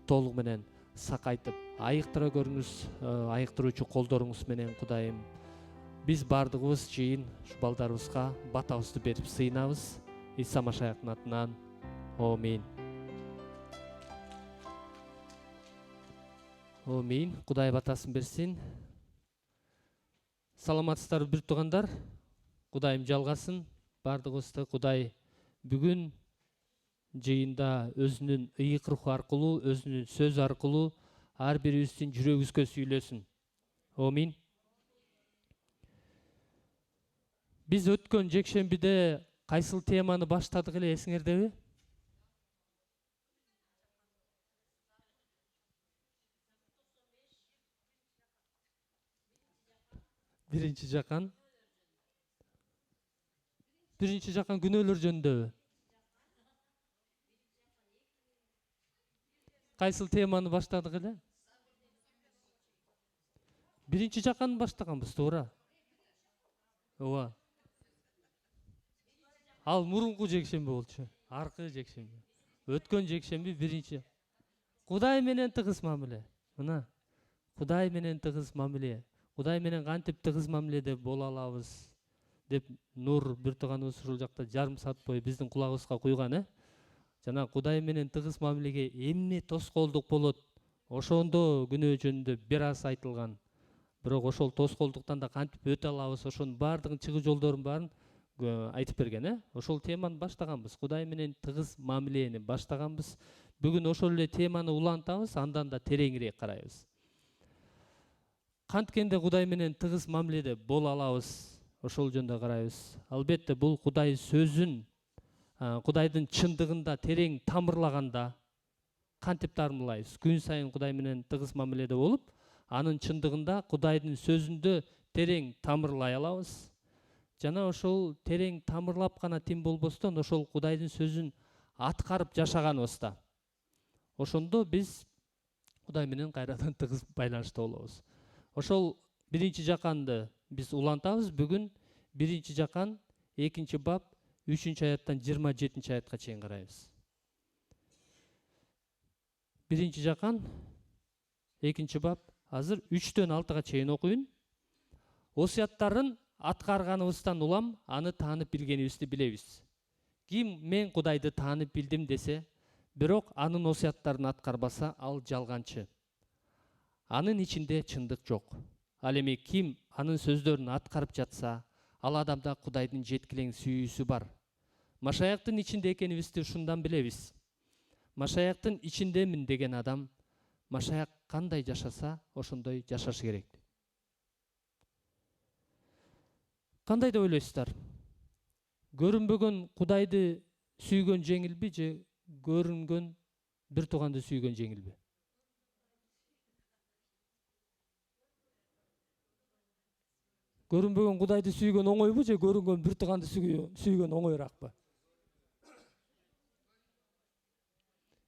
толугу менен сакайтып айыктыра көрүңүз, айыктыруучу колдоруңуз менен Кудайым биз бардыгыбыз жыйын ушу балдарыбызга батабызды берип сыйынабыз. Иса Машаяктын атынан. Амин. Амин. Кудай батасын берсин. Саламатсыздарбы бир туугандар? Кудайым жалгасын бардыгыбызды. Кудай бүгүн жыйында өзүнүн ыйык руху аркылуу, өзүнүн сөзү аркылуу ар бирибиздин жүрөгүбүзгө сүйлөсүн. Амин. Биз өткөн жекшембиде кайсыл теманы баштадык эле эсиңердеби? Биринчи жакан күнөөлөр жөнүндөбү? Кайсыл теманы баштадык эле? Биринчи жакан баштаганбыз, туура. Ооба. Ал мурунку жекшемби болчу. Аркы жекшемби. Өткөн жекшемби биринчи. Кудай менен тыгыз мамиле. Мына. Кудай менен тыгыз мамиле. Кудай менен кантип тыгыз мамиледе боло алабыз деп Нур бир тууганыбыз ушул жакта жарым саат бою биздин кулагыбызга куйган, Жана Кудай менен тыгыз мамилеге эмне тоскоолдук болот? Ошондо күнөө жөнүндө бир аз айтылган. Бирок ошол тоскоолдуктан да кантип өтө алабыз, ошонун баардыгын чыгуу жолдорун баарын айтып берген, Ошол теманы баштаганбыз. Кудай менен тыгыз мамилени баштаганбыз. Бүгүн ошол эле теманы улантабыз, андан да тереңирээк карайбыз. Канткенде Кудай менен тыгыз мамиледе боло алабыз, ошол жөнүндө карайбыз. Албетте бул Кудай сөзүн, Кудайдын чындыгында терең тамырлаганда кантип тамырлайбыз? Күн сайын Кудай менен тыгыз мамиледе болуп, анын чындыгында Кудайдын сөзүндө терең тамырлай алабыз. Жана ошол терең тамырлап гана тим болбостон, ошол Кудайдын сөзүн аткарып жашаганыбызда, ошондо биз Кудай менен кайрадан тыгыз байланышта болобуз. Ошол биринчи жаканды биз улантабыз. Бүгүн биринчи жакан 2 бап 3 аяттан 27 аятка чейин карайбыз. Биринчи жакан 2 бап азыр 3-төн 6-га чейин окуйун. Осуяттарын аткарганыбыздан улам аны таанып билгенибизди билебиз. Ким мен Кудайды таанып билдим десе, бирок анын осуяттарын аткарбаса, ал жалганчы. Анын ичинде чындык жок. Ал эми ким анын сөздөрүн аткарып жатса, ал адамда Кудайдын жеткилең сүйүүсү бар. Машаяктын ичинде экенибизди ушундан билебиз. Машаяктын ичиндемин деген адам Машаяк кандай жашаса, ошондой жашаш керек. Кандай деп ойлойсуздар? Көрүнбөгөн Кудайды сүйгөн жеңилби же көрүнгөн бир тууганды сүйгөн жеңилби? Көрүнбөгөн Кудайды сүйгөн оңойбу же көрүнгөн бир тууганды сүйгөн оңоюраакпы?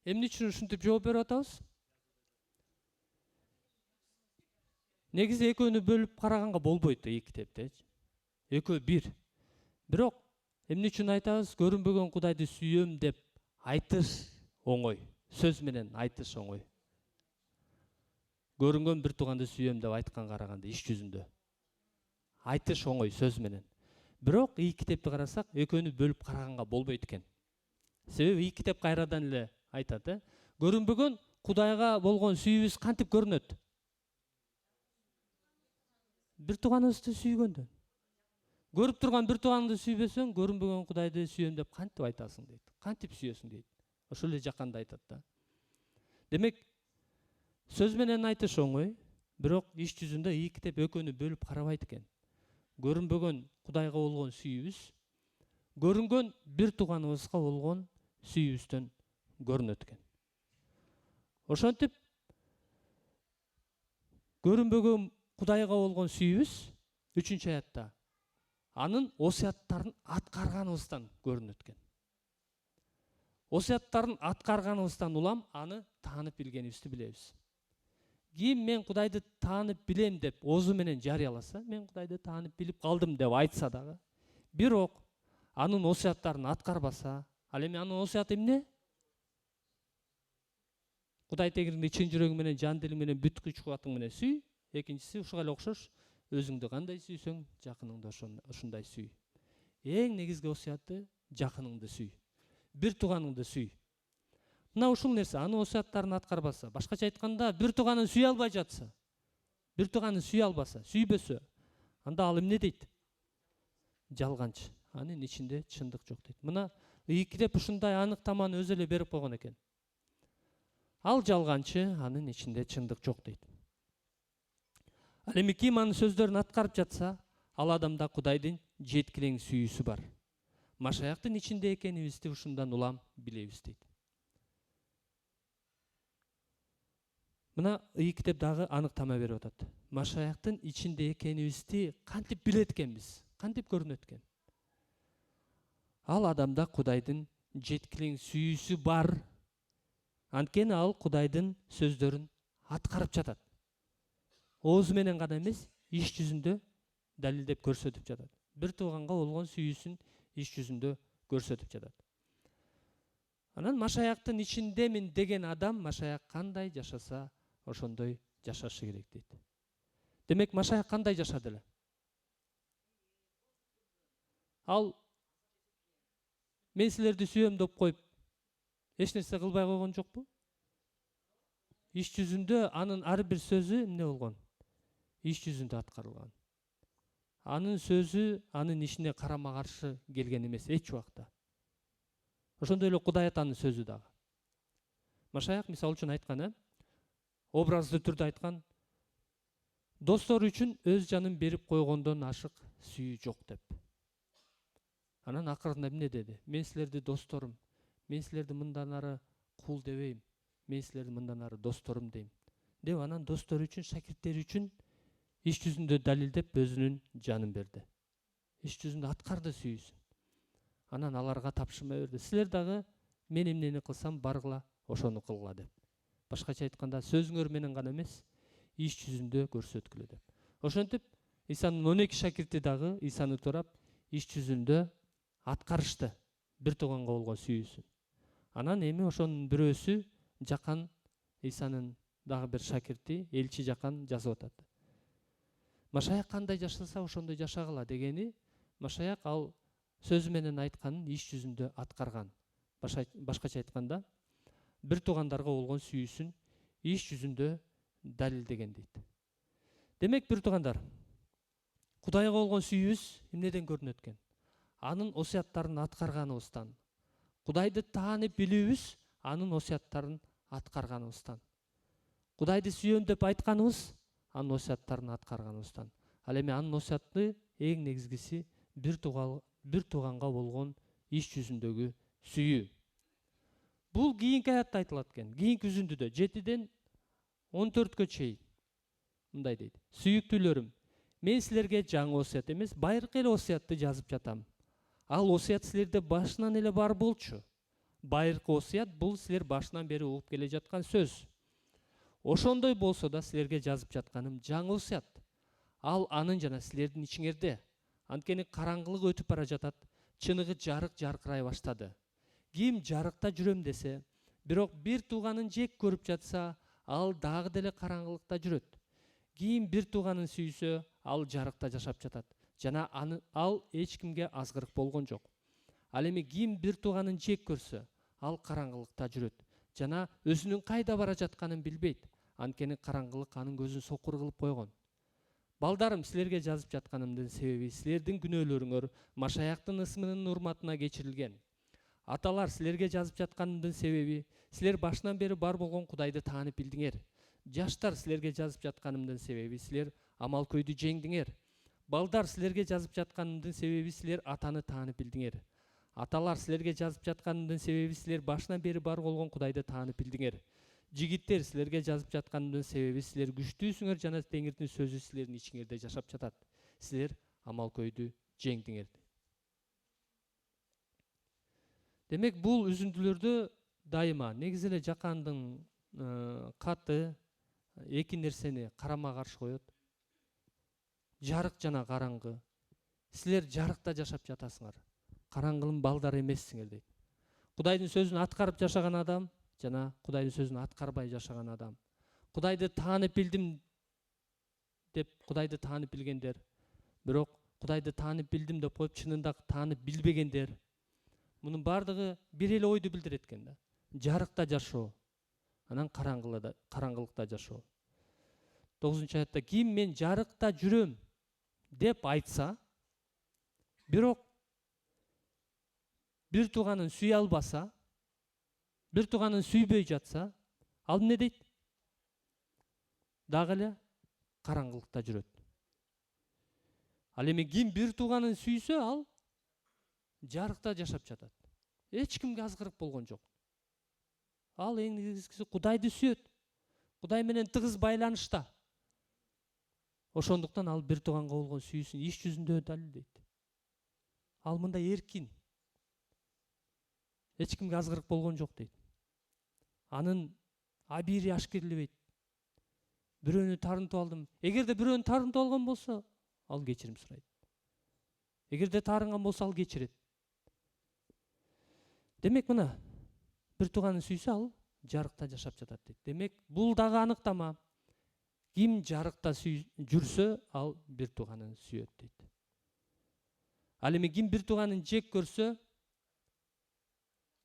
Эмне үчүн ушинтип жооп берип атабыз? Негизи экөөнү бөлүп караганга болбойт эки китепти. Экөө бир. Бирок эмне үчүн айтабыз? Көрүнбөгөн Кудайды сүйөм деп айтыш оңой. Сөз менен айтыш оңой. Көрүнгөн бир тууганды сүйөм деп айтканга караганда иш жүзүндө айтыш оңой сөз менен. Бирок эки китепти карасак, экөөнү бөлүп караганга болбойт экен. Себеби эки китеп кайрадан эле айтат, Көрүнбөгөн Кудайга болгон сүйүүбүз кантип көрүнөт? Бир тууганыбызды сүйгөндөн. Көрүп турган бир тууганды сүйбөсөң, көрүнбөгөн Кудайды сүйөм деп кантип айтасың дейт. Кантип сүйөсүң дейт. Ошол эле жаканда айтат да. Демек, сөз менен айтыш оңой, бирок иш жүзүндө эки китеп экөөнү бөлүп карабайт экен. Көрүнбөгөн Кудайга болгон сүйүүбүз көрүнгөн бир тууганыбызга болгон сүйүүбүздөн көрүнөт экен. Ошентип көрүнбөгөн Кудайга болгон сүйүүбүз 3-аятта анын осуяттарын аткарганыбыздан көрүнөт экен. Осуяттарын аткарганыбыздан улам аны таанып билгенибизди билебиз. Ким мен Кудайды таанып билем деп оозу менен жарыяласа, мен Кудайды таанып билип калдым деп айтса дагы, бирок анын осуяттарын аткарбаса, ал эми анын осуяты эмне? Кудай тегириңди чын жүрөгүң менен, жан дилиң менен, бүт күч кубатың менен сүй. Экинчиси ушуга эле окшош, өзүңдү кандай сүйсөң, жакыныңды ошондой сүй. Эң негизги осуяты жакыныңды сүй. Бир тууганыңды сүй. Мына ушул нерсе, анын осуяттарын аткарбаса, башкача айтканда, бир тууганын сүйө албай жатса, бир тууганын сүйө албаса, сүйбөсө, анда ал эмне дейт? Жалганчы. Анын ичинде чындык жок дейт. Мына ийкиреп ушундай аныктаманы өзү эле берип койгон экен. Ал жалганчы, анын ичинде чындык жок дейт. Ал эми ким анын сөздөрүн аткарып жатса, ал адамда Кудайдын жеткилең сүйүүсү бар. Машаяктын ичинде экенибизди ушундан улам билебиз дейт. Мына китеп дагы аныктама берип атат. Машаяктын ичинде экенибизди кантип билет экенбиз? Кантип көрүнөт экен? Ал адамда Кудайдын жеткилең сүйүүсү бар. Анткени ал Кудайдын сөздөрүн аткарып жатат. Оозу менен гана эмес, иш жүзүндө далилдеп көрсөтүп жатат. Бир тууганга болгон сүйүүсүн иш жүзүндө көрсөтүп жатат. Анан машаяктын ичиндемин деген адам машаяк кандай жашаса, ошондой жашашы керек дейт. Демек машаяк кандай жашады эле? Ал мен силерди сүйөм деп коюп, эч нерсе кылбай койгон жокпу? Иш жүзүндө анын ар бир сөзү эмне болгон? Иш жүзүндө аткарылган. Анын сөзү анын ишине карама каршы келген эмес эч убакта. Ошондой эле Кудай атанын сөзү дагы. Машаяк мисалы үчүн айткан, образды түрдө айткан, достор үчүн өз жанын берип койгондон ашык сүйүү жок деп. Анан акырында эмне деди? Мен силерди досторум, мен силерди мындан ары кул дебейм, мен силерди мындан ары досторум дейм. Деп анан достор үчүн, шакирттери үчүн иш жүзүндө далилдеп өзүнүн жанын берди. Иш жүзүндө аткарды сүйүүсүн. Анан аларга тапшырма берди. Силер дагы мен эмнени кылсам баргыла ошону кылгыла деп. Башкача айтканда сөзүңөр менен гана эмес, иш жүзүндө көрсөткүлө деп. Ошентип Исанын 12 шакирти дагы Исаны туурап иш жүзүндө аткарышты бир тууганга болгон сүйүүсүн. Анан эми ошонун бирөөсү Жакан, Исанын дагы бир шакирти, элчи Жакан жазып атат. Машаяк кандай жашаса ошондой жашагыла дегени, Машаяк ал сөзү менен айтканын иш жүзүндө аткарган. Башкача айтканда, бир туугандарга болгон сүйүүсүн иш жүзүндө далилдеген дейт. Демек, бир туугандар, Кудайга болгон сүйүүбүз эмнеден көрүнөт экен? Анын осуяттарын аткарганыбыздан. Кудайды таанып билүүбүз анын осуяттарын аткарганыбыздан. Кудайды сүйөм деп айтканыбыз анын осуяттарын аткарганыбыздан. Ал эми анын осуяты эң негизгиси бир тууганга болгон иш жүзүндөгү сүйүү. Бул кийинки аятта айтылат экен. Кийинки үзүндүдө 7-ден 14-кө чейин мындай дейт. Сүйүктүүлөрүм, мен силерге жаңы осуят эмес, байыркы эле осуятты жазып жатам. Ал осуят силерде башынан эле бар болчу. Байыркы осуят бул силер башынан бери угуп келе жаткан сөз. Ошондой болсо да силерге жазып жатканым жаңы осуят. Ал анын жана силердин ичиңерде. Анткени караңгылык өтүп бара жатат, чыныгы жарык жаркырай баштады. Ким жарыкта жүрөм десе, бирок бир тууганын жек көрүп жатса, ал дагы деле караңгылыкта жүрөт. Ким бир тууганын сүйсө, ал жарыкта жашап жатат. Жана ал эч кимге азгырык болгон жок. Ал эми ким бир тууганын жек көрсө, ал караңгылыкта жүрөт. Жана өзүнүн кайда бара жатканын билбейт. Анткени караңгылык анын көзүн сокур кылып койгон. Балдарым, силерге жазып жатканымдын себеби силердин күнөөлөрүңөр Машаяктын ысмынын урматына кечирилген. Аталар, силерге жазып жатканымдын себеби силер башынан бери бар болгон Кудайды таанып билдиңер. Жаштар, силерге жазып жатканымдын себеби силер амал көйдү жеңдиңер. Балдар, силерге жазып жатканымдын себеби силер атаны таанып билдиңер. Аталар, силерге жазып жатканымдын себеби силер башынан бери бар болгон Кудайды таанып билдиңер. Жигиттер, силерге жазып жатканымдын себеби силер күчтүүсүңөр жана Теңирдин сөзү силердин ичиңерде жашап жатат. Силер амал көйдү жеңдиңер. Демек, бул үзүндүлөрдө дайыма негизи эле Жакандын каты эки нерсени карама каршы коет. Жарык жана караңгы. Силер жарыкта жашап жатасыңар. Караңгынын балдары эмессиңер дейт. Кудайдын сөзүн аткарып жашаган адам жана Кудайдын сөзүн аткарбай жашаган адам. Кудайды таанып билдим деп Кудайды таанып билгендер, бирок Кудайды таанып билдим деп коюп чынында таанып билбегендер. Мунун бардыгы бир эле ойду билдирет экен да. Жарыкта жашоо, анан караңгылыкта жашоо. 9-аятта ким мен жарыкта жүрөм деп айтса, бирок бир тууганын сүйө албаса, бир тууганын сүйбөй жатса, ал эмне дейт? Дагы эле караңгылыкта жүрөт. Ал эми ким бир тууганын сүйсө, ал жарыкта жашап жатат. Эч кимге азгырык болгон жок. Ал эң негизгиси Кудайды сүйөт. Кудай менен тыгыз байланышта. Ошондуктан ал бир тууганга болгон сүйүүсүн иш жүзүндө далилдейт. Ал мындай эркин. Эч кимге азгырык болгон жок дейт. Анын абийири ашкерлебейт. Бирөөнү тарынтып алдым. Эгерде бирөөнү тарынтып алган болсо, ал кечирим сурайт. Эгерде таарынган болсо, ал кечирет. Демек мына бир тууганын сүйсө, ал жарыкта жашап жатат дейт. Демек бул дагы аныктама. Ким жарыкта жүрсө, ал бир тууганын сүйөт дейт. Ал эми ким бир тууганын жек көрсө,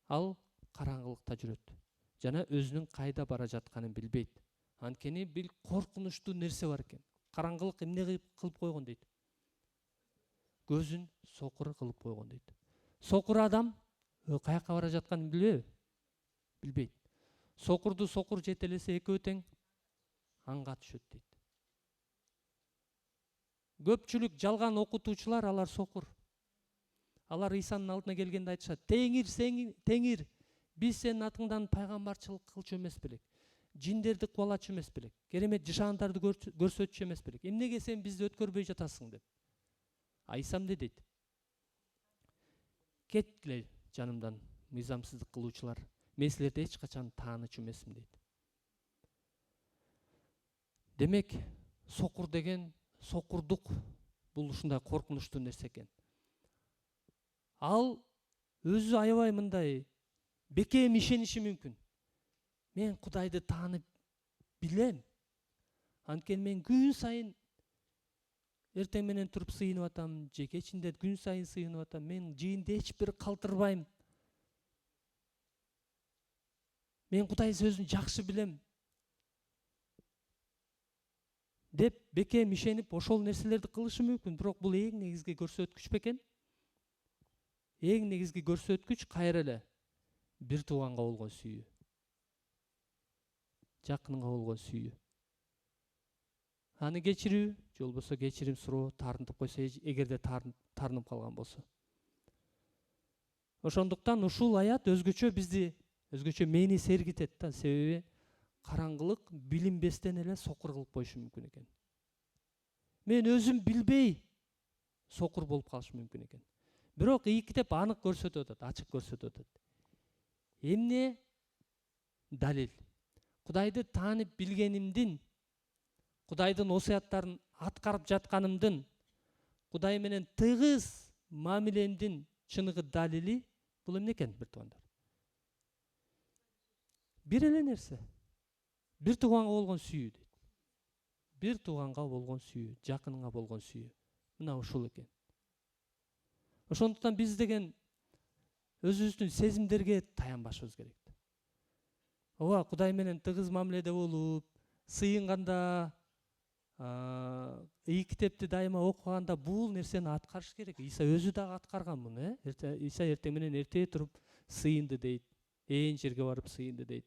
ал караңгылыкта жүрөт. Жана өзүнүн кайда бара жатканын билбейт. Анткени бир коркунучтуу нерсе бар экен. Караңгылык эмне кылып койгон дейт? Көзүн сокур кылып койгон дейт. Сокур адам каяка бара жатканын билбейби? Билбейт. Сокурду сокур жетелесе, экөө тең анга түшөт дейт. Көпчүлүк жалган окутуучулар, алар сокур. Алар Исанын алдына келгенде айтышат: Теңир, биз сенин атыңдан пайгамбарчылык кылчу эмес белек? Жиндерди кубалачу эмес белек? Керемет жышаандарды көрсөтчү эмес белек? Эмнеге сен бизди өткөрбөй жатасың деп. Иса эмне дейт? Кеткиле жанымдан, мыйзамсыздык кылуучулар. Мен силерди эч качан таанычу эмесмин дейт. Демек, сокур деген, сокурдук бул ушундай коркунучтуу нерсе экен. Ал өзү аябай мындай бекем ишениши мүмкүн. Мен Кудайды таанып билем. Анткени мен күн сайын эртең менен туруп сыйынып атам, же кечинде күн сайын сыйынып атам. Мен жыйынды эч бир калтырбайм. Мен Кудай сөзүн жакшы билем. Деп бекем ишенип ошол нерселерди кылышы мүмкүн. Бирок бул эң негизги көрсөткүч бекен. Эң негизги көрсөткүч кайра эле бир тууганга болгон сүйүү. Жакыныңа болгон сүйүү. Аны кечирүү, же болбосо кечирим суроо, тарынтып койсо, эгерде тарынып калган болсо. Ошондуктан ушул аят өзгөчө мени сергитет да, себеби караңгылык билинбестен эле сокур кылып коюшу мүмкүн экен. Мен өзүм билбей сокур болуп калышым мүмкүн экен. Бирок iyi китеп анык көрсөтүп атат, ачык көрсөтүп атат. Эмне далил? Кудайды таанып билгенимдин, Кудайдын осуяттарын аткарып жатканымдын, Кудай менен тыгыз мамилемдин чыныгы далили бул эмне экен, бир туугандар? Бир эле нерсе. Бир тууганга болгон сүйүү дейт. Бир тууганга болгон сүйүү, жакыныңа болгон сүйүү. Мына ушул экен. Ошондуктан биз деген өзүбүздүн сезимдерге таянбашыбыз керек. Ооба, Кудай менен тыгыз мамиледе болуп, сыйынганда, iyi китепти дайыма окуганда бул нерсени аткарыш керек. Иса өзү дагы аткарган муну, Иса эртең менен эртеге туруп сыйынды дейт. Ээн жерге барып сыйынды дейт.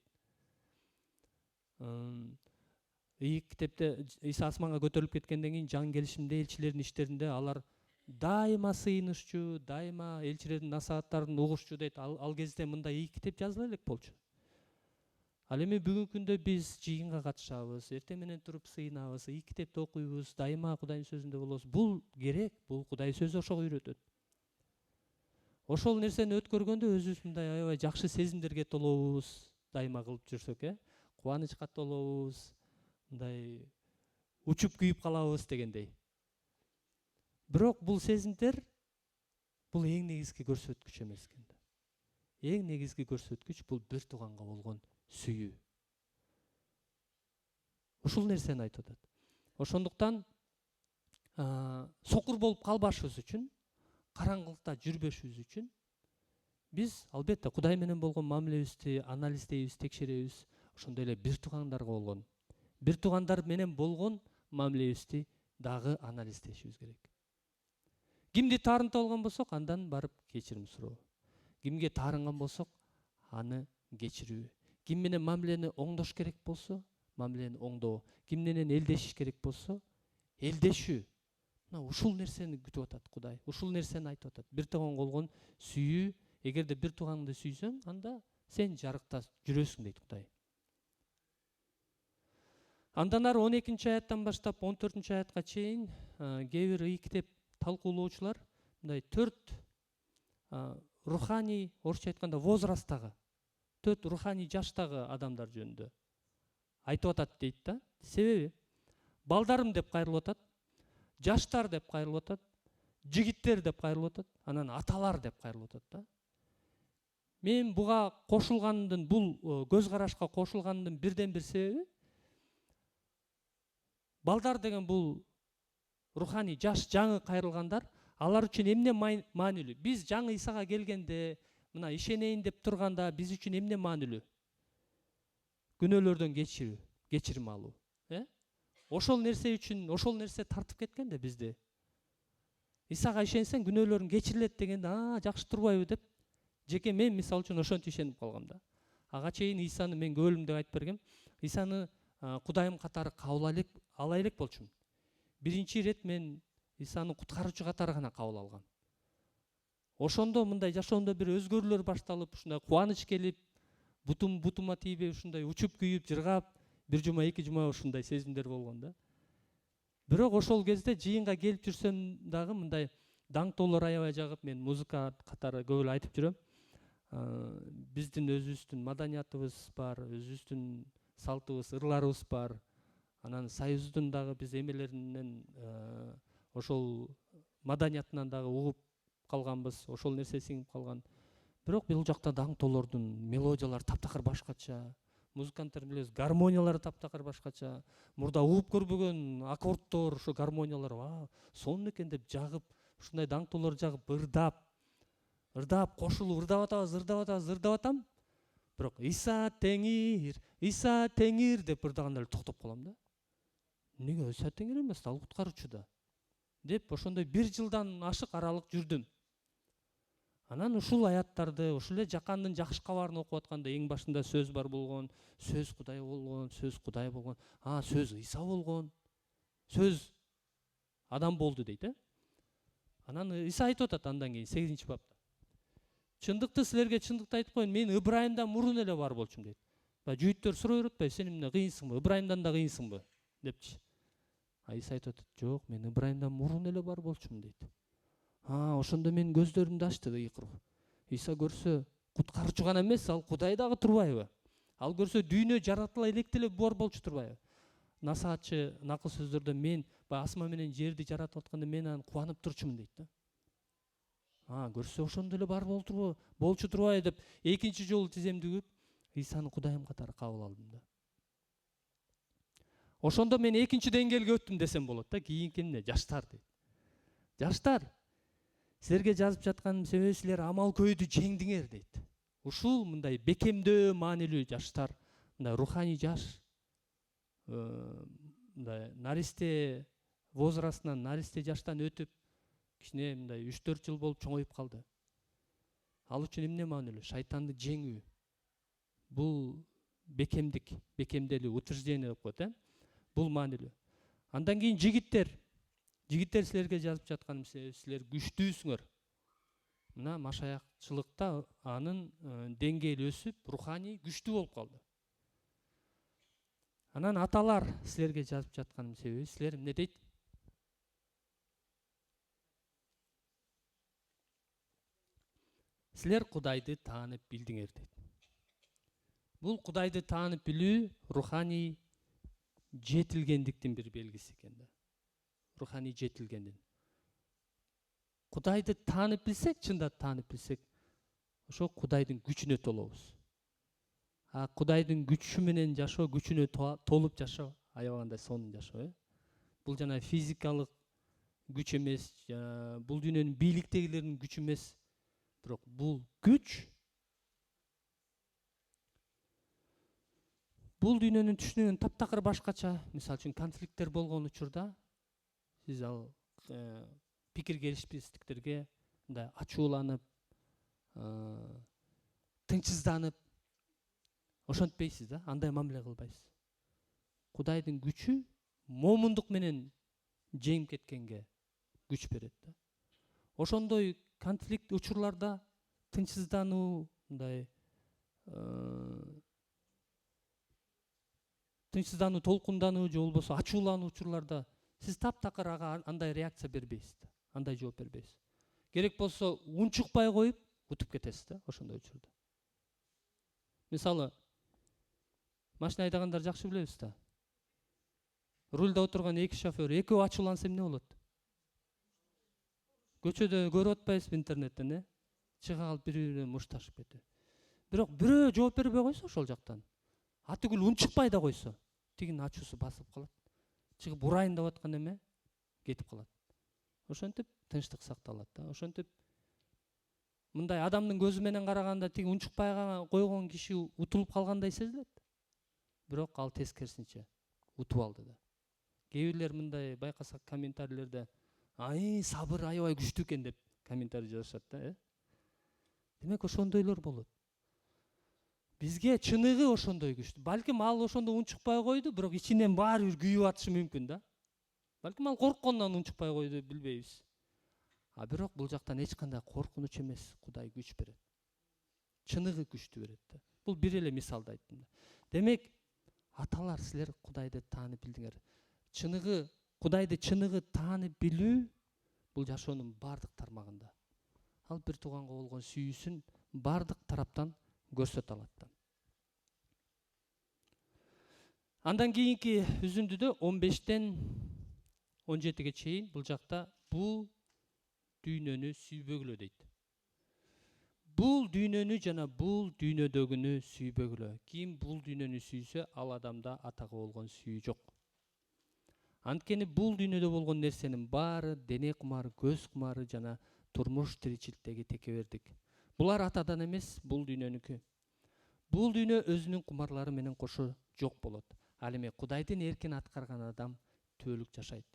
iyi китепте Иса асманга көтөрүлүп кеткенден кийин жаңы келишимде элчилердин иштеринде алар дайыма сыйынышчу, дайыма элчилердин насааттарын угушчу дейт. Ал кезде мындай iyi китеп жазыла элек болчу. Ал эми бүгүнкү күндө биз жыйынга катышабыз, эртең менен туруп сыйынабыз, iyi китепти окуйбуз, дайыма Кудайдын сөзүндө болобуз. Бул керек, бул Кудай сөзү ошого үйрөтөт. Ошол нерсени өткөргөндө өзүбүз мындай аябай жакшы сезимдерге толобуз, дайыма кылып жүрсөк, кубанычка толобуз, мындай учуп күйүп калабыз дегендей. Бирок бул сезимдер бул эң негизги көрсөткүч эмес экен. Эң негизги көрсөткүч бул бир тууганга болгон сүйүү. Ушул нерсени айтып атат. Ошондуктан сокур болуп калбашыбыз үчүн, караңгылыкта жүрбөшүбүз үчүн биз албетте Кудай менен болгон мамилебизди анализдейбиз, текшеребиз. Ошондой эле бир туугандар менен болгон мамилебизди дагы анализдешибиз керек. Кимди таарынтып алган болсок, андан барып кечирим суроо. Кимге таарынган болсок, аны кечирүү. Ким менен мамилени оңдош керек болсо, мамилени оңдоо. Ким менен элдешиш керек болсо, элдешүү. Ушул нерсени күтүп атат Кудай. Ушул нерсени айтып атат. Бир тууганга болгон сүйүү, эгерде бир тууганды сүйсөң, анда сен жарыкта жүрөсүң дейт Кудай. Андан ары 12 аяттан баштап 14 аятка чейин кээ бир ый китеп талкуулоочулар мындай 4 руханий, орусча айтканда возрасттагы, 4 руханий жаштагы адамдар жөнүндө айтып атат дейт да. Себеби балдарым деп кайрылып атат, жаштар деп кайрылып атат, жигиттер деп кайрылып атат, анан аталар деп кайрылып атат да. Мен буга кошулгандын, бул көз карашка кошулгандын бирден бир себеби балдар деген бул руханий жаш, жаңы кайрылгандар, алар үчүн эмне маанилүү? Биз жаңы Исага келгенде, мына ишенейин деп турганда биз үчүн эмне маанилүү? Күнөөлөрдөн кечирим алуу. Ошол нерсе үчүн, ошол нерсе тартып кеткен да бизди. Исага ишенсең күнөөлөрүң кечирилет дегенде, жакшы турбайбы деп, жеке мен мисалы үчүн ошентип ишенип калгам да. Ага чейин Исаны мен көөлүм деп айтып бергем. Исаны Кудайым катары кабыл ала элек болчумун. Биринчи ирет мен Исаны куткаруучу катары гана кабыл алгам. Ошондо мындай жашоомдо бир өзгөрүүлөр башталып, ушундай кубаныч келип, бутума тийбей ушундай учуп күйүп, жыргап, бир жума, 2 жума ушундай сезимдер болгон да. Бирок ошол кезде жыйынга келип жүрсөм дагы мындай даңктоолор аябай жагып, мен музыка катары көп эле айтып жүрөм. Биздин өзүбүздүн маданиятыбыз бар, өзүбүздүн салтыбыз, ырларыбыз бар. Анан Союздун дагы биз эмелеринен ошол маданиятынан дагы угуп калганбыз, ошол нерсе сиңип калган. Бирок бул жакта даңктоолордун мелодиялары таптакыр башкача, музыканттар билебиз, гармониялары таптакыр башкача, мурда угуп көрбөгөн аккордтор, ошо гармониялар, сонун экен деп жагып, ушундай даңктоолор жагып, ырдап, кошулуп, ырдап атам. Бирок Иса Теңир деп ырдаганда эле токтоп калам да. Эмнеге Иса Теңир эмес, ал куткаруучу да деп ошондой 1 жылдан ашык аралык жүрдүм. Анан ушул аяттарды, ушул эле жакандын жакшы кабарын окуп атканда эң башында сөз бар болгон, сөз Кудай болгон, сөз Иса болгон, сөз адам болду дейт. Анан Иса айтып атат андан кийин 8-бапта. Чындыкты силерге чындыкты айтып коеюн, мен Ыбрайымдан мурун эле бар болчумун дейт. Жүйүттөр сурай берет, сен эмне кыйынсыңбы, Ыбрайымдан да кыйынсыңбы депчи. Иса айтып атат, жок, мен Ыбрайымдан мурун эле бар болчумун дейт. Ошондо мен көздөрүмдү ачты ыйкырып. Иса көрсө куткаруучу гана эмес, ал Кудай дагы турбайбы? Ал көрсө дүйнө жаратыла электе эле бар болчу турбайбы? Насаатчы накыл сөздөрдө мен асма менен жерди жаратып атканда мен анан кубанып турчумун дейт да. Көрсө ошондо эле бар болчу турбайбы деп экинчи жолу тиземдигип Исаны Кудайым катары кабыл алдым да. Ошондо мен экинчи деңгээлге өттүм десем болот да, кийинки эмне? Жаштар дейт. Жаштар, силерге жазып жатканым себеби силер амал көйдү жеңдиңер дейт. Ушул мындай бекемдөө маанилүү жаштар, мындай руханий жаш, мындай наристе возрастынан, наристе жаштан өтүп, кичине мындай 3-4 жыл болуп чоңоюп калды. Ал үчүн эмне маанилүү? Шайтанды жеңүү. Бул бекемделүү, утверждение деп коет, бул маанилүү. Андан кийин жигиттер силерге жазып жатканым себеби силер күчтүүсүңөр. Мына машаякчылыкта анын деңгээли өсүп, руханий күчтүү болуп калды. Анан аталар силерге жазып жатканым себеби силер эмне дейт? Силер Кудайды таанып билдиңер дейт. Бул Кудайды таанып билүү руханий жетилгендиктин бир белгиси экен да. Руханий жетилгендин. Кудайды таанып билсек, чындап таанып билсек, ошо Кудайдын күчүнө толобуз. Кудайдын күчү менен жашоо, күчүнө толуп жашоо, аябагандай сонун жашоо. Бул жана физикалык күч эмес, бул дүйнөнүн бийликтегилердин күчү эмес, бирок бул күч бул дүйнөнүн түшүнүгүн таптакыр башкача. Мисалы үчүн конфликттер болгон учурда сиз ал пикир келишпестиктерге мындай ачууланып, тынчсызданып ошентпейсиз да, андай мамиле кылбайсыз. Кудайдын күчү момундук менен жеңип кеткенге күч берет да. Ошондой конфликт учурларда тынчсыздануу, мындай тынчсыздануу, толкундануу же болбосо ачуулануу учурларда сиз таптакыр ага андай реакция бербейсиз да, андай жооп бербейсиз. Керек болсо унчукпай коюп утуп кетесиз да ошондой учурда. Мисалы, машина айдагандар жакшы билебиз да. Рульда отурган эки шофер, экөө ачууланса эмне болот? Көчөдө көрүп атпайсызбы интернеттен, чыга калып бири-бири менен мушташып кетип. Бирок бирөө жооп бербей койсо ошол жактан, атүгүл унчукпай да койсо, тигинин ачуусу басып калат. Чыгып урайын деп аткан эме кетип калат. Ошентип тынчтык сакталат да. Ошентип мындай адамдын көзү менен караганда тиги унчукпай койгон киши утулуп калгандай сезилет. Бирок ал тескерисинче утуп алды да. Кээ бирлер мындай байкасак комментарийлерде сабыр аябай күчтүү экен деп комментарий жазышат да. Демек ошондойлор болот. Бизге чыныгы ошондой күчтүү. Балким ал ошондо унчукпай койду, бирок ичинен баары бир күйүп атышы мүмкүн да. Балким ал корккондон унчукпай койду, билбейбиз. Бирок бул жактан эч кандай коркунуч эмес, Кудай күч берет. Чыныгы күчтү берет да. Бул бир эле мисалды айттым да. Демек, аталар, силер Кудайды таанып билдиңер. Кудайды чыныгы таанып билүү бул жашоонун бардык тармагында. Ал бир тууганга болгон сүйүүсүн бардык тараптан көрсөтө алат да. Андан кийинки үзүндүдө 15-тен 17-ге чейин бул жакта бул дүйнөнү сүйбөгүлө дейт. Бул дүйнөнү жана бул дүйнөдөгүнү сүйбөгүлө. Ким бул дүйнөнү сүйсө, ал адамда атага болгон сүйүү жок. Анткени бул дүйнөдө болгон нерсенин баары дене кумары, көз кумары жана турмуш тиричиликтеги текебердик. Булар атадан эмес, бул дүйнөнүкү. Бул дүйнө өзүнүн кумарлары менен кошо жок болот. Ал эми Кудайдын эркин аткарган адам түбөлүк жашайт.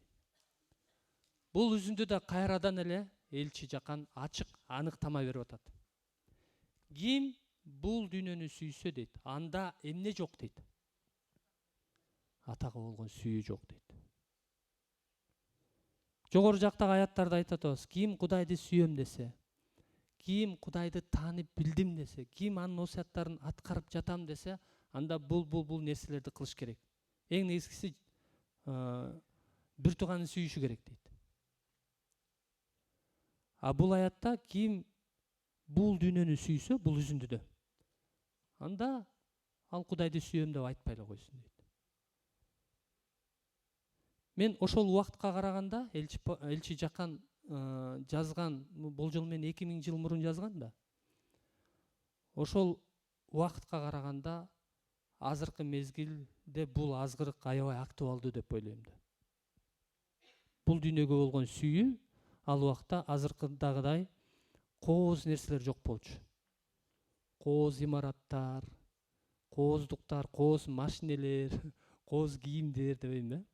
Бул үзүндүдө кайрадан эле элчи Жакан ачык, аныктама берип атат. Ким бул дүйнөнү сүйсө дейт, анда эмне жок дейт? Атага болгон сүйүү жок дейт. Жогору жактагы аяттарда айтып атабыз. Ким Кудайды сүйөм десе, ким Кудайды таанып билдим десе, ким анын осуяттарын аткарып жатам десе, анда бул нерселерди кылыш керек. Эң негизгиси бир тууганын сүйүшү керек дейт. Бул аятта ким бул дүйнөнү сүйсө, бул үзүндүдө, анда ал Кудайды сүйөм деп айтпай эле койсун дейт. Мен ошол убакытка караганда элчи Жакан жазган, болжол менен 2000 жыл мурун жазган да. Ошол убакытка караганда азыркы мезгилде бул азгырык аябай актуалдуу деп ойлойм да. Бул дүйнөгө болгон сүйүү ал убакта азыркыдагыдай кооз нерселер жок болчу. Кооз имараттар, кооздуктар, кооз машинелер, кооз кийимдер дебейм да.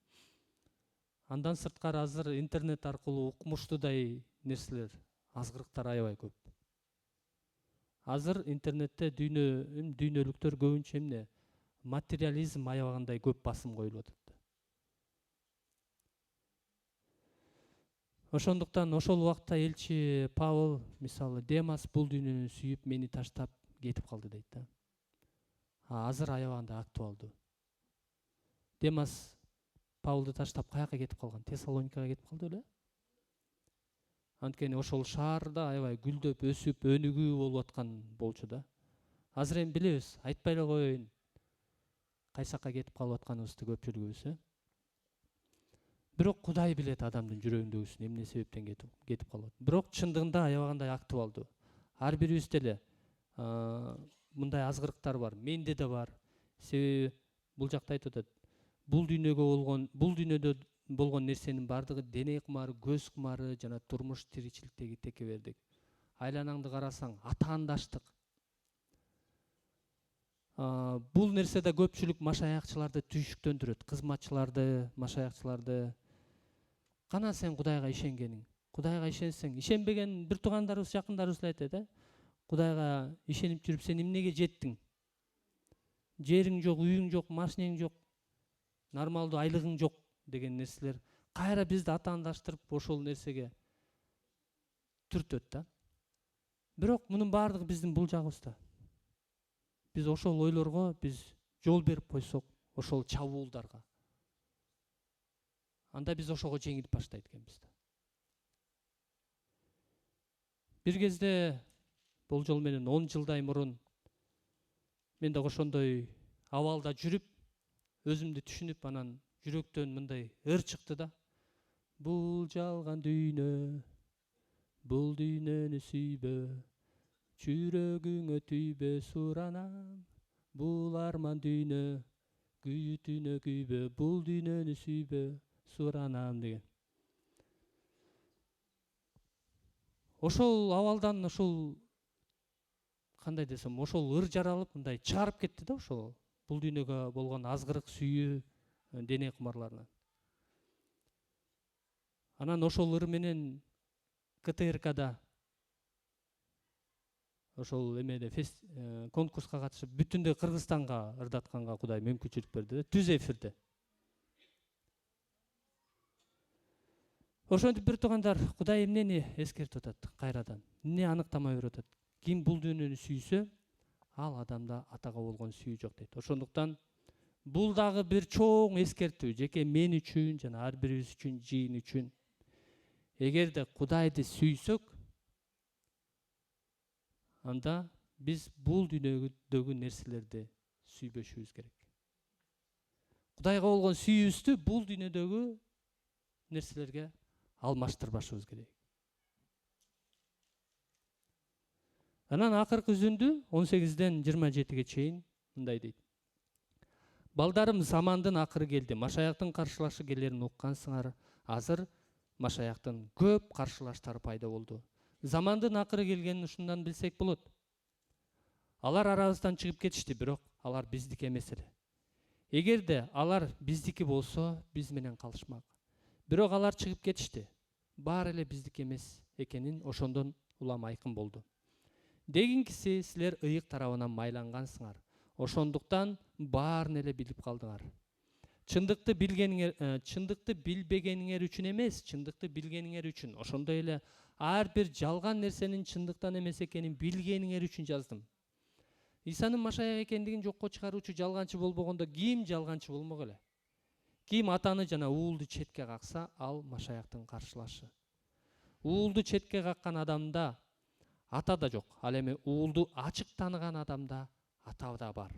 Андан сырткары азыр интернет аркылуу укмуштуудай нерселер, азгырыктар аябай көп. Азыр интернетте дүйнөлүктөр көбүнчө эмне? Материализм аябагандай көп басым коюлуп атат. Ошондуктан ошол убакта элчи Павыл, мисалы, Демас бул дүйнөнү сүйүп мени таштап кетип калды дейт да. Азыр аябагандай актуалдуу. Демас Павылды таштап каяка кетип калган? Тессалоникага кетип калды беле? Анткени ошол шаарда аябай гүлдөп, өсүп, өнүгүү болуп аткан болчу да. Азыр эми билебиз, айтпай эле коеюн. Кайсакка кетип калып атканыбызды көпчүлүгүбүз, Бирок Кудай билет адамдын жүрөгүндөгүсүн эмне себептен кетип калат. Бирок чындыгында аябагандай актуалдуу. Ар бирибиз деле мындай азгырыктар бар, менде да бар. Себеби бул жакта айтып атат, бул дүйнөдө болгон нерсенин бардыгы дене кумары, көз кумары жана турмуш тиричиликтеги текебердик. Айланаңды карасаң, атаандаштык. Бул нерседе көпчүлүк машаякчыларды түйшүктөндүрөт, кызматчыларды, машаякчыларды. Кана сен Кудайга ишенгениң? Кудайга ишенсең, ишенбеген бир туугандарыбыз, жакындарыбыз айтат, Кудайга ишенип жүрүп сен эмнеге жеттиң? Жериң жок, үйүң жок, машинең жок, нормалдуу айлыгың жок деген нерселер кайра бизди атаандаштырып ошол нерсеге түртөт да. Бирок мунун баардыгы биздин бул жагыбызда. Биз ошол ойлорго биз жол берип койсок, ошол чабуулдарга, анда биз ошого жеңилип баштайт экенбиз да. Бир кезде болжол менен 10 жылдай мурун мен да ошондой абалда жүрүп, өзүмдү түшүнүп, анан жүрөктөн мындай ыр чыкты да. Бул жалган дүйнө, бул дүйнөнү сүйбө, жүрөгүңө түйбө суранам. Бул арман дүйнө, күйүтүнө күйбө, бул дүйнөнү сүйбө суранам деген. Ошол абалдан ошол кандай десем, ошол ыр жаралып мындай чыгарып кетти да, ошол бул дүйнөгө болгон азгырык сүйүү, дене кумарларынан. Анан ошол ыр менен КТРКда ошол эмеде конкурска катышып, бүтүндөй Кыргызстанга ырдатканга Кудай мүмкүнчүлүк берди да, түз эфирде. Ошентип бир туугандар Кудай эмнени эскертип атат кайрадан? Эмне аныктама берип атат? Ким бул дүйнөнү сүйсө, ал адамда атага болгон сүйүү жок дейт. Ошондуктан бул дагы бир чоң эскертүү, жеке мен үчүн жана ар бирибиз үчүн, жыйын үчүн. Эгерде Кудайды сүйсөк, анда биз бул дүйнөдөгү нерселерди сүйбөшүбүз керек. Кудайга болгон сүйүүбүздү бул дүйнөдөгү нерселерге алмаштырбашыбыз керек. Анан акыркы үзүндү 18-ден 27-ге чейин мындай дейт. Балдарым, замандын акыры келди. Машаяктын каршылашы келерин уккансыңар. Азыр машаяктын көп каршылаштары пайда болду. Замандын акыры келгенин ушундан билсек болот. Алар арабыздан чыгып кетишти, бирок алар биздики эмес эле. Эгерде алар биздики болсо, биз менен калышмак. Бирок алар чыгып кетишти. Баары эле биздики эмес экенин ошондон улам айкын болду. Дегинкиси, силер ыйык тарабынан майлангансыңар. Ошондуктан баарын эле билип калдыңар. Чындыкты билбегениңер үчүн эмес, чындыкты билгениңер үчүн. Ошондой эле ар бир жалган нерсенин чындыктан эмес экенин билгениңер үчүн жаздым. Исанын машаяк экендигин жокко чыгаруучу жалганчы болбогондо ким жалганчы болмок эле? Ким атаны жана уулду четке какса, ал машаяктын каршылашы. Уулду четке каккан адамда ата да жок. Ал эми уулду ачык тааныган адамда ата да бар.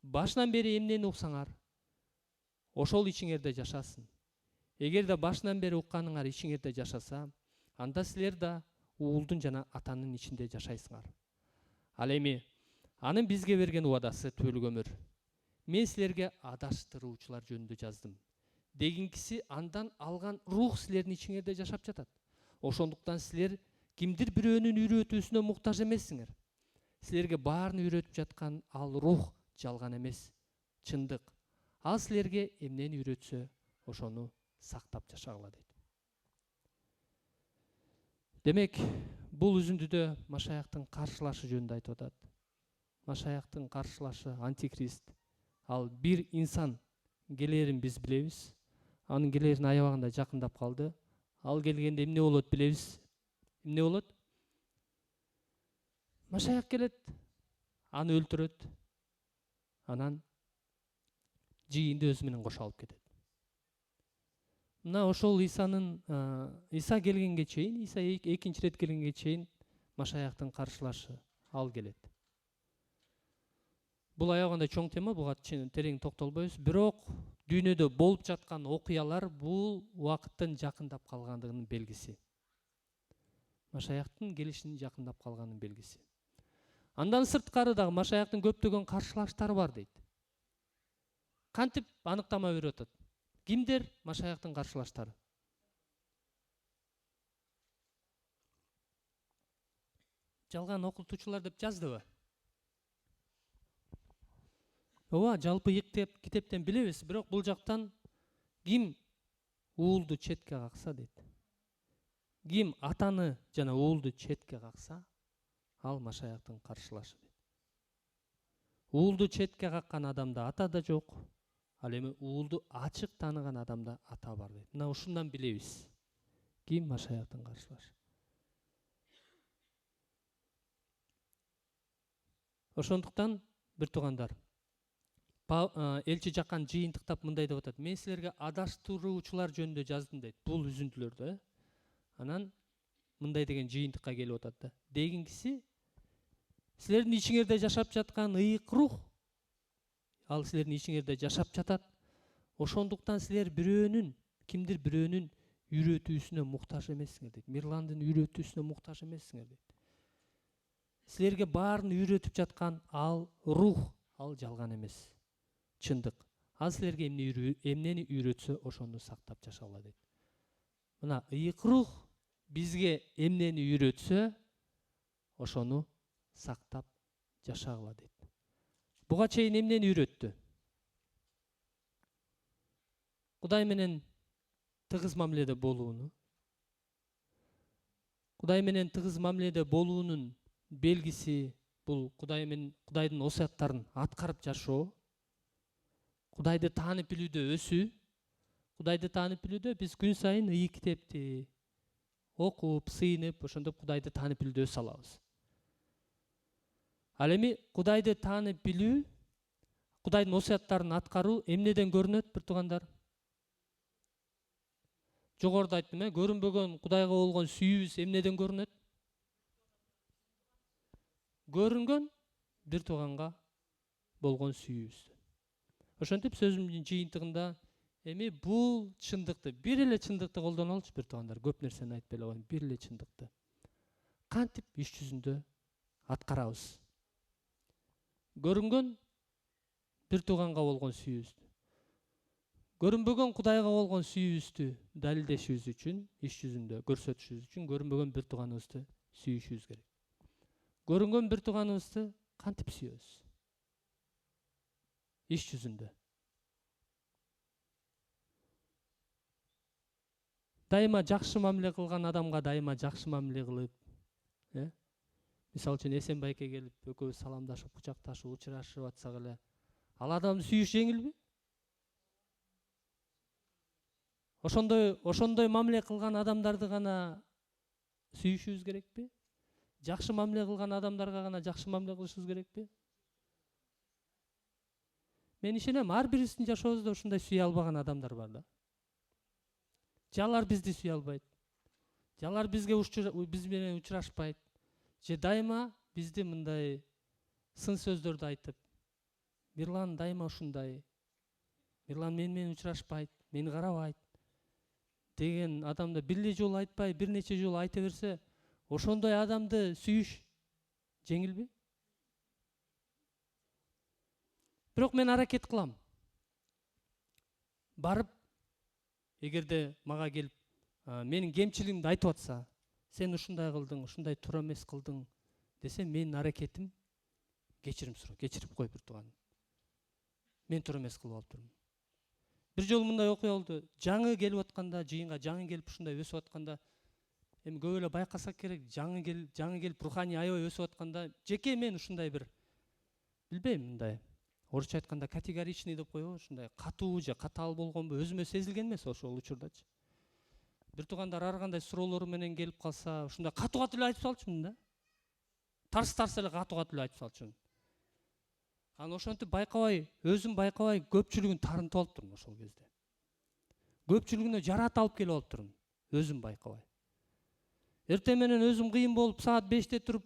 Башынан бери эмнени уксаңар, ошол ичиңерде жашасын. Эгерде башынан бери укканыңар ичиңерде жашаса, анда силер да уулдун жана атанын ичинде жашайсыңар. Ал эми анын бизге берген убадасы түбөлүк өмүр. Мен силерге адаштыруучулар жөнүндө жаздым. Дегинкиси, андан алган рух силердин ичиңерде жашап жатат. Ошондуктан силер кимдир бирөөнүн үйрөтүүсүнө муктаж эмессиңер. Силерге баарын үйрөтүп жаткан ал рух жалган эмес, чындык. Ал силерге эмнени үйрөтсө, ошону сактап жашагыла дейт. Демек, бул үзүндүдө машаяктын каршылашы жөнүндө айтып атат. Машаяктын каршылашы антикрист. Ал бир инсан келерин биз билебиз. Анын келерин аябагында жакындап калды. Ал келгенде эмне болот билебиз. Эмне болот? Машаяк келет, аны өлтүрөт. Анан жыйынды өзү менен кошо алып кетет. Мына ошол Иса келгенге чейин, Иса экинчи рет келгенге чейин машаяктын каршылашы ал келет. Бул аябагында чоң тема, буга терең токтолбойбуз. Бирок дүйнөдө болуп жаткан окуялар бул убакыттын жакындап калгандыгынын белгиси. Машаяктын келишинин жакындап калганын белгиси. Андан сырткары дагы Машаяктын көптөгөн каршылаштары бар дейт. Кантип аныктама берип атат. Кимдер Машаяктын каршылаштары? Жалган окутуучулар деп жаздыбы? Ооба, жалпы китептен билебиз, бирок бул жактан ким уулду четке какса дейт. Ким атаны жана уулду четке какса, ал Машаяктын каршылашы дейт. Уулду четке каккан адамда ата да жок, ал эми уулду ачык тааныган адамда ата бар дейт. Мына ушундан билебиз. Ким Машаяктын каршылашы. Ошондуктан бир туугандар, элчи жаккан жыйынтыктап мындай деп атат. Мен силерге адаштыруучулар жөнүндө жаздым дейт. Бул үзүндүлөрдө. Анан мындай деген жыйынтыкка келип атат да. Дегингиси, силердин ичиңерде жашап жаткан ыйык рух, ал силердин ичиңерде жашап жатат. Ошондуктан силер кимдир бирөөнүн үйрөтүүсүнө муктаж эмессиңер дейт. Мирландын үйрөтүүсүнө муктаж эмессиңер дейт. Силерге баарын үйрөтүп жаткан ал рух, ал жалган эмес. Чындык. Ал силерге эмнени үйрөтсө, ошону сактап жашагыла дейт. Мына ыйык рух бизге эмнени үйрөтсө, ошону сактап жашагыла дейт. Буга чейин эмнени үйрөттү? Кудай менен тыгыз мамиледе болууну. Кудай менен тыгыз мамиледе болуунун белгиси бул Кудайдын осуяттарын аткарып жашоо. Кудайды таанып билүүдө өсүү. Кудайды таанып билүүдө биз күн сайын ыйык китепти окуп, сыйынып, ошондоп Кудайды таанып билүүдө өсө алабыз. Ал эми Кудайды таанып билүү, Кудайдын осуяттарын аткаруу эмнеден көрүнөт, бир туугандар? Жогоруда айттым, көрүнбөгөн Кудайга болгон сүйүүбүз эмнеден көрүнөт? Көрүнгөн бир тууганга болгон сүйүүбүз. Ошентип сөзүмдүн жыйынтыгында эми бул чындыкты, бир эле чындыкты колдонолчу бир туугандар. Көп нерсени айтпай эле коеюн, бир эле чындыкты. Кантип иш жүзүндө аткарабыз? Көрүнгөн бир тууганга болгон сүйүүбүздү, көрүнбөгөн Кудайга болгон сүйүүбүздү далилдешибиз үчүн, иш жүзүндө көрсөтүшүбүз үчүн көрүнбөгөн бир тууганыбызды сүйүшүбүз керек. Көрүнгөн бир тууганыбызды кантип сүйөбүз? Иш жүзүндө. Дайыма жакшы мамиле кылган адамга дайыма жакшы мамиле кылып, мисалы үчүн Эсенбайке келип, экөөбүз саламдашып, кучакташып, учурашып атсак эле, ал адамды сүйүш жеңилби? Ошондой мамиле кылган адамдарды гана сүйүшүбүз керекпи? Жакшы мамиле кылган адамдарга гана жакшы мамиле кылышыбыз керекпи? Мен ишенем, ар бирибиздин жашообузда ушундай сүйө албаган адамдар бар да. Жалар бизди сүйө албайт. Жалар биз менен учурашпайт. Же дайыма бизди мындай сын сөздөрдү айтып, Мирлан дайыма ушундай, Мирлан менен учурашпайт, мени карабайт деген адамды бир эле жолу айтпай, бир нече жолу айта берсе, ошондой адамды сүйүш жеңилби? Бирок мен аракет кылам. Барып, эгерде мага келип, менин кемчилигимди айтып атса, сен ушундай кылдың, ушундай туура эмес кылдың десе, менин аракетим кечирим суроо, кечирип кой бир тууган. Мен туура эмес кылып алыптырмын. Бир жолу мындай окуя болду. Жаңы келип атканда, жыйынга жаңы келип ушундай өсүп атканда, эми көп эле байкасак керек, жаңы келип руханий аябай өсүп атканда, жеке мен ушундай бир билбейм, мындай орусча айтканда категоричный деп коебу, ушундай катуу же катаал болгонбу, өзүмө сезилген эмес ошол учурдачы. Бир туугандар ар кандай суроолору менен келип калса, ушундай катуу эле айтып салчумун да. Тарс эле катуу эле айтып салчумун. Анан ошентип байкабай, өзүм байкабай көпчүлүгүн тарынтып алыптырмын ошол кезде. Көпчүлүгүнө жарат алып келип алыптырмын, өзүм байкабай. Эртең менен өзүм кыйын болуп, саат 5-те туруп,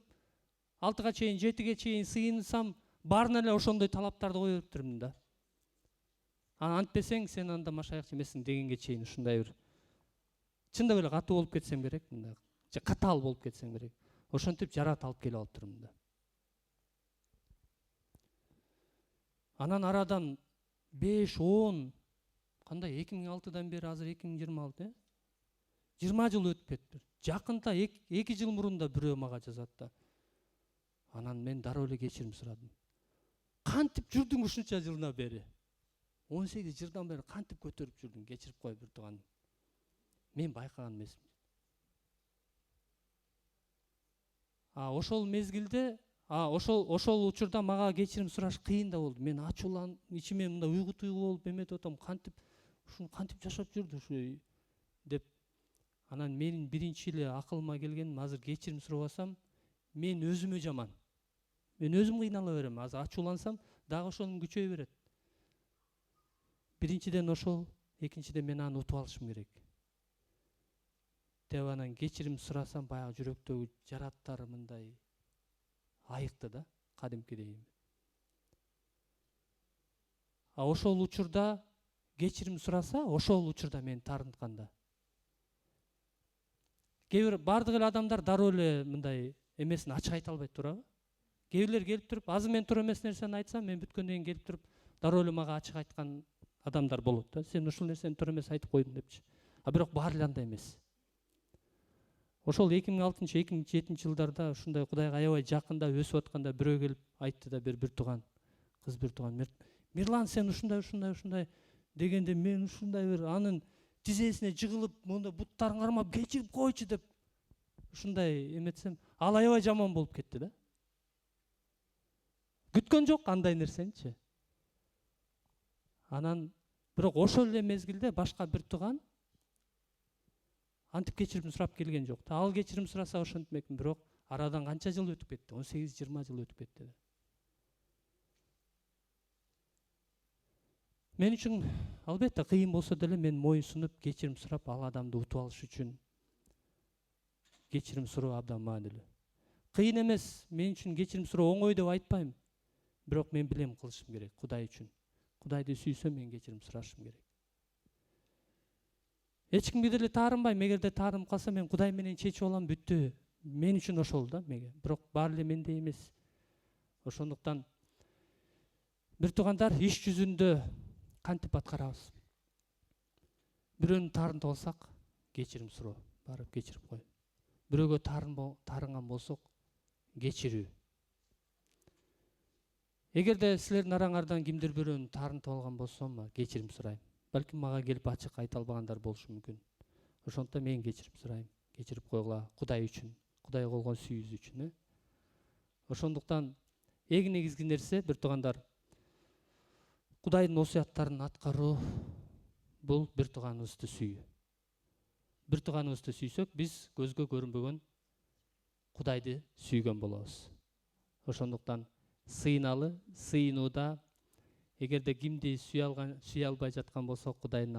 6-га чейин, 7-ге чейин сыйынсам, баарына эле ошондой талаптарды кое бериптирмин да. Анан антпесең, сен анда машаякчы эмессиң дегенге чейин ушундай бир чындап эле катуу болуп кетсем керек, мындай. Же катаал болуп кетсем керек. Ошентип жарат алып келип алыптырмын да. Анан арадан 5-10 кандай 2006-дан бери азыр 2026, 20 жыл өтүп кетти. Жакында 2 жыл мурун да бирөө мага жазат да. Анан мен дароо эле кечирим сурадым. Кантип жүрдүң ушунча жылдан бери? 18 жылдан бери кантип көтөрүп жүрдүң? Кечирип кой бир тууганым. Мен байкаган эмесмин. Ошол мезгилде, ошол учурда мага кечирим сураш кыйын да болду. Мен ачууланып, ичиме мындай уйгу туйгу болуп эметип атам. Кантип жашап жүрдү ушу деп. Анан менин биринчи эле акылыма келген, азыр кечирим сурабасам, мен өзүмө жаман. Мен өзүм кыйнала берем. Азыр ачуулансам, дагы ошонун күчөй берет. Биринчиден ошол, экинчиден мен аны утуп алышым керек. Деп анан кечирим сурасам, баягы жүрөктөгү жараттары мындай айыкты да, кадимкидей. Ошол учурда кечирим сураса, ошол учурда мен тарынтканда. Кээ бир бардык эле адамдар дароо эле мындай эмесин ачык айта албайт туурабы? Кээ бирлер келип туруп, азыр мен туура эмес нерсени айтсам, мен бүткөндөн кийин келип туруп, дароо эле мага ачык айткан адамдар болот да. Сен ушул нерсени туура эмес айтып койдуң депчи. Бирок баары эле андай эмес. Ошол 2006-2007 жылдарда ушундай Кудайга аябай жакында өсүп атканда бирөө келип айтты да, бир тууган, кыз бир тууган, Мирлан, сен ушундай дегенде мен ушундай бир анын тизесине жыгылып, монда буттарын кармап кечирип койчу деп ушундай эметсем, ал аябай жаман болуп кетти да. Күткөн жок андай нерсеничи. Анан бирок ошол эле мезгилде башка бир тууган антип кечирим сурап келген жок. Ал кечирим сураса ошентмекмин, бирок арадан канча жыл өтүп кетти? 18-20 жыл өтүп кетти. Мен үчүн албетте кыйын болсо деле мен моюнсунуп кечирим сурап ал адамды утуп алыш үчүн кечирим суроо абдан маанилүү. Кыйын эмес, мен үчүн кечирим суроо оңой деп айтпайм. Бирок мен билем кылышым керек Кудай үчүн. Кудайды сүйсөм мен кечирим сурашым керек. Эч кимге деле таарынбайм. Эгерде таарынып калса, мен Кудай менен чечип алам, бүттү. Мен үчүн ошол да, меге. Бирок баары эле мендей эмес. Ошондуктан бир туугандар иш жүзүндө кантип аткарабыз? Бирөөнү таарынтып алсак, кечирим суроо, барып кечирип кой. Бирөөгө таарынган болсок, кечирүү. Эгерде силердин араңардан кимдир бирөөнү таарынтып алган болсом, кечирим сурайм. Балким мага келип ачык айта албагандар болушу мүмкүн. Ошондуктан мен кечирим сурайм. Кечирип койгула Кудай үчүн, Кудайга болгон сүйүүбүз үчүн. Ошондуктан эң негизги нерсе, бир туугандар, Кудайдын осуяттарын аткаруу бул бир тууганыбызды сүйүү. Бир тууганыбызды сүйсөк, биз көзгө көрүнбөгөн Кудайды сүйгөн болобуз. Ошондуктан сыйынууда, эгерде кимди сүйө албай жаткан болсок, Кудайдын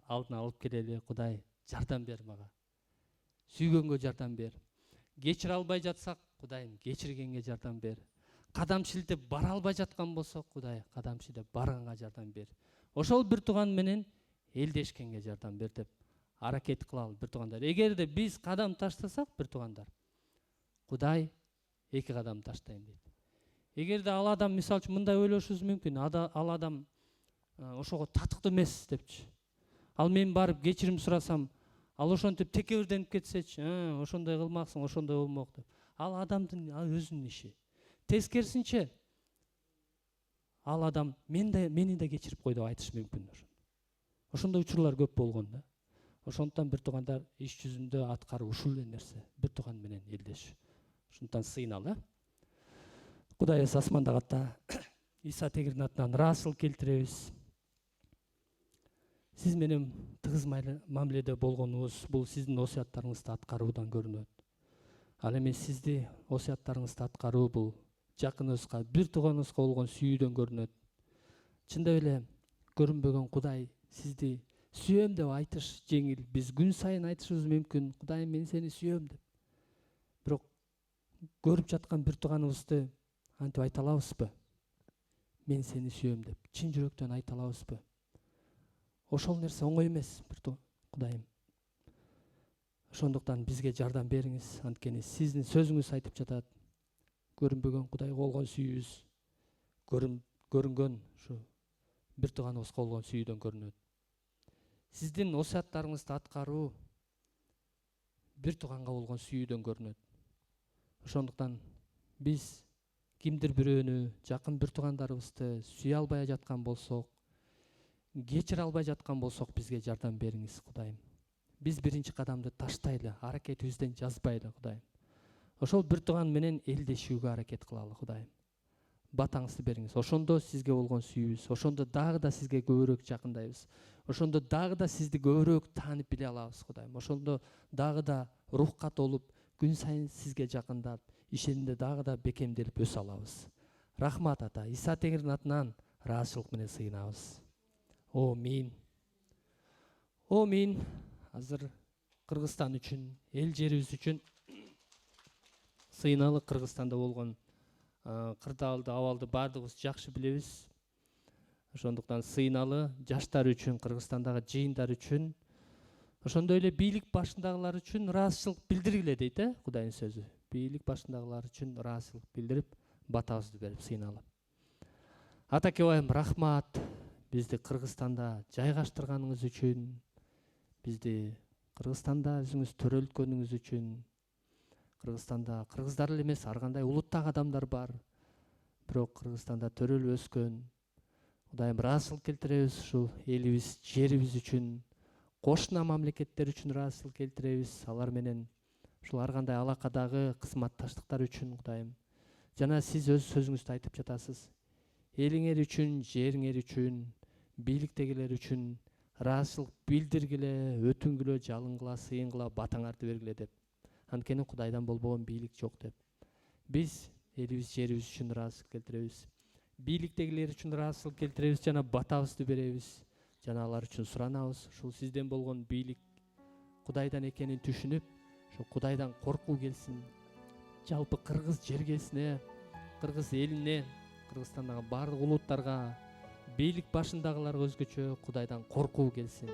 алдына алып келели. Кудай, жардам бер мага. Сүйгөнгө жардам бер. Кечире албай жатсак, Кудайым, кечиргенге жардам бер. Кадам шилтеп бара албай жаткан болсок, Кудай, кадам шилтеп барганга жардам бер. Ошол бир тууган менен элдешкенге жардам бер деп аракет кылалы, бир туугандар. Эгерде биз кадам таштасак, бир туугандар, Кудай 2 кадам таштайм дейт. Эгерде ал адам, мисалы үчүн, мындай ойлошубуз мүмкүн, ал адам ошого татыктуу эмес депчи. Ал мен барып кечирим сурасам, ал ошентип текебирденип кетсечи, ошондой кылмаксың, ошондой болмок деп. Ал адамдын өзүнүн иши. Тескерисинче, ал адам мени да кечирип кой деп айтышы мүмкүн. Ошондой учурлар көп болгон да. Ошондуктан бир туугандар, иш жүзүндө аткаруу ушул эле нерсе. Бир тууган менен элдеш. Ошондуктан сыйыналы. Кудай эс асмандагы Ата, Иса Тегирдин атынан ыраазычылык келтиребиз. Сиз менен тыгыз мамиледе болгонубуз бул сиздин осуяттарыңызды аткаруудан көрүнөт. Ал эми сизди осуяттарыңызды аткаруу бул жакыныбызга, бир тууганыбызга болгон сүйүүдөн көрүнөт. Чындап эле көрүнбөгөн Кудай сизди сүйөм деп айтыш жеңил. Биз күн сайын айтышыбыз мүмкүн, Кудайым, мен сени сүйөм деп. Бирок көрүп жаткан бир тууганыбызды антип айта алабызбы? Мен сени сүйөм деп чын жүрөктөн айта алабызбы? Ошол нерсе оңой эмес, Кудайым. Ошондуктан бизге жардам бериңиз, анткени сиздин сөзүңүз айтып жатат. Көрүнбөгөн Кудайга болгон сүйүүбүз көрүнгөн ушу бир тууганыбызга болгон сүйүүдөн көрүнөт. Сиздин осуяттарыңызды аткаруу бир тууганга болгон сүйүүдөн көрүнөт. Ошондуктан биз кимдир бирөөнү, жакын бир туугандарыбызды сүйө албай жаткан болсок, кечире албай жаткан болсок, бизге жардам бериңиз, Кудайым. Биз биринчи кадамды таштайлы, аракетибизден жазбайлы, Кудайым. Ошол бир тууган менен элдешүүгө аракет кылалы, Кудайым. Батаңызды бериңиз. Ошондо сизге болгон сүйүүбүз, ошондо дагы да сизге көбүрөөк жакындайбыз. Ошондо дагы да сизди көбүрөөк таанып биле алабыз, Кудайым. Ошондо дагы да рухка толуп, күн сайын сизге жакындап, ишенимде дагы да бекемделип өсө алабыз. Рахмат Ата, Иса Теңирдин атынан ыраазычылык менен сыйынабыз. Амин. Амин. Азыр Кыргызстан үчүн, эл жерибиз үчүн сыйыналы. Кыргызстанда болгон кырдаалды абалды баардыгыбыз жакшы билебиз. Ошондуктан сыйыналы жаштар үчүн, Кыргызстандагы жыйындар үчүн, ошондой эле бийлик башындагылар үчүн ыраазычылык билдиргиле дейт, Кудайдын сөзү. Бийлик башындагылар үчүн ыраазычылык билдирип, батабызды берип сыйыналы. Ата Кебайым, рахмат. Бизди Кыргызстанда жайгаштырганыңыз үчүн, бизди Кыргызстанда өзүңүз төрөлткөнүңүз үчүн. Кыргызстанда кыргыздар эле эмес, ар кандай улуттагы адамдар бар. Бирок Кыргызстанда төрөлүп өскөн. Кудайым, ыраазычылык келтиребиз ушул элибиз, жерибиз үчүн, кошуна мамлекеттер үчүн ыраазычылык келтиребиз. Алар менен ушул ар кандай алакадагы кызматташтыктар үчүн, Кудайым. Жана сиз өз сөзүңүздө айтып жатасыз. Элиңер үчүн, жериңер үчүн, бийликтегилер үчүн ыраазычылык билдиргиле, өтүнгүлө, жалынгыла, сыйынгыла, батаңарды бергиле деп. Анткени Кудайдан болбогон бийлик жок деп. Биз элибиз, жерибиз үчүн ыраазычылык келтиребиз. Бийликтегилер үчүн ыраазычылык келтиребиз жана батабызды беребиз. Жана алар үчүн суранабыз. Ушул сизден болгон бийлик Кудайдан экенин түшүнүп, ошо Кудайдан коркуу келсин. Жалпы кыргыз жергесине, кыргыз элине, Кыргызстандагы баардык улуттарга, бийлик башындагыларга өзгөчө Кудайдан коркуу келсин.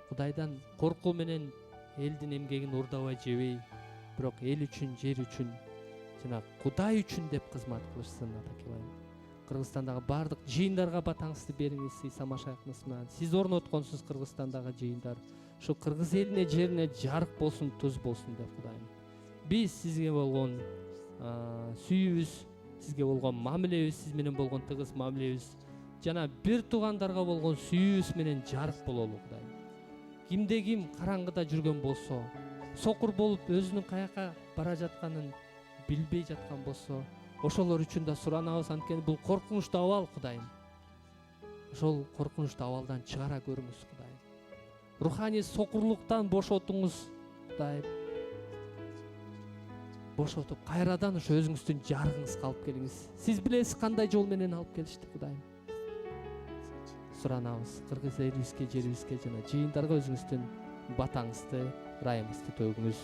Кудайдан коркуу менен элдин эмгегин урдабай жебей, бирок эл үчүн, жер үчүн жана Кудай үчүн деп кызмат кылышсын, Ата Кебайым. Кыргызстандагы баардык жыйындарга батаңызды бериңиз, Иса Машаяктын ысымынан. Сиз орнотконсуз Кыргызстандагы жыйындар. Ушу кыргыз элине, жерине жарык болсун, туз болсун деп, Кудайым. Биз сизге болгон сүйүүбүз, сизге болгон мамилебиз, сиз менен болгон тыгыз мамилебиз жана бир туугандарга болгон сүйүүбүз менен жарык бололу, Кудайым. Кимде ким караңгыда жүргөн болсо, сокур болуп өзүнүн каяка бара жатканын билбей жаткан болсо, ошолор үчүн да суранабыз. Анткени бул коркунучтуу абал, Кудайым. Ошол коркунучтуу абалдан чыгара көрүңүз, Кудайым. Руханий сокурлуктан бошотуңуз, Кудайым. Бошотуп, кайрадан ошо өзүңүздүн жарыгыңызга алып келиңиз. Сиз билесиз кандай жол менен алып келишти, Кудайым. Суранабыз, кыргыз элибизге, жерибизге жана жыйындарга өзүңүздүн батаңызды, ырайымыңызды төгүңүз.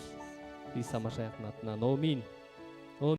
Иса Машаяктын атынан. Амин.